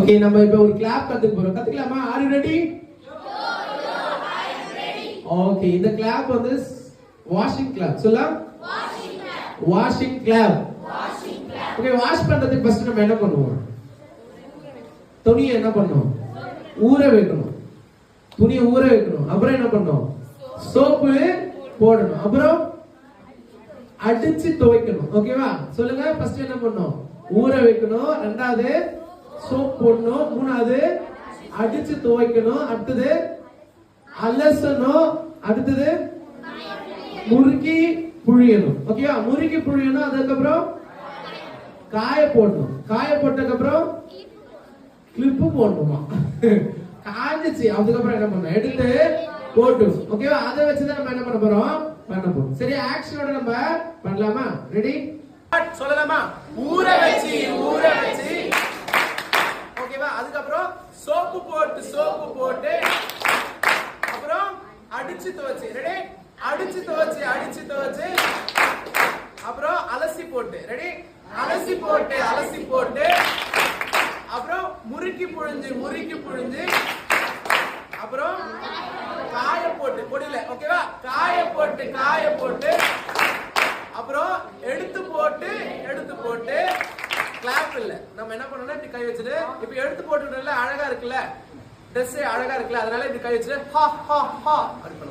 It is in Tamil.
ஓகே, நம்ம இப்ப ஒரு கிளாப் கத்துக்க போறோம். கத்துக்கலாமா? Are you ready? ஓகே, இந்த கிளாப் வந்து வாஷிங் கிளாப். சொல்லலாம், வாஷிங் கிளாப். ஓகே, வாஷ் பண்றதுக்கு ஃபர்ஸ்ட் நம்ம என்ன பண்ணுவோம்? துணியை என்ன பண்ணணும்? ஊற வைக்கணும். துணியை ஊற வைக்கணும். அப்புறம் என்ன பண்ணணும்? சோப்பு போடணும். அப்புறம் அடிச்சு துவைக்கணும். ஓகேவா? சொல்லுங்க, ஃபர்ஸ்ட் என்ன பண்ணணும்? ஊற வைக்கணும். ரெண்டாவது சோப் போடணும். மூணாவது அடிச்சு துவைக்கணும். அடுத்தது அலசணும். அடுத்தது முறுக்கி புழியணும். ஓகேவா? முறுக்கி புழியணும். அதுக்கப்புறம் காய போடணும். காய போட்டதுக்கு அப்புறம் கிளிப்பு போடணுமா? காஞ்சிச்சு. அதுக்கப்புறம் என்ன பண்ணணும்? எடுத்து போட்டு. ஓகேவா? அதை வச்சுதான் நம்ம என்ன பண்ண போறோம்? பண்ண போறோம். சரி, ஆக்ஷனோட நம்ம பண்ணலாமா? ரெடி? சொல்லலாமா? ஊற வச்சு ஓகேவா? அதுக்கப்புறம் சோப்பு போட்டு அப்புறம் அடிச்சு துவைச்சு. ரெடி? அடிச்சு துவைச்சு அப்புறம் அலசி போட்டு. ரெடி? அலசி போட்டு அப்புறம் முறுக்கி புழிஞ்சு அப்புறம் காய போட்டு பொடியில. ஓகேவா? காய போட்டு அப்புறம் எடுத்து போட்டு கிளாப் இல்ல. நம்ம என்ன பண்ணணும்? இப்படி கை வச்சுட்டு, இப்ப எடுத்து போட்டுட்டோம்ல, அழகா இருக்குல்ல, ட்ரெஸ் அழகா இருக்குல்ல, அதனால இப்படி கை வச்சுட்டு ஹா ஹா ஹா அப்படி பண்ணணும்.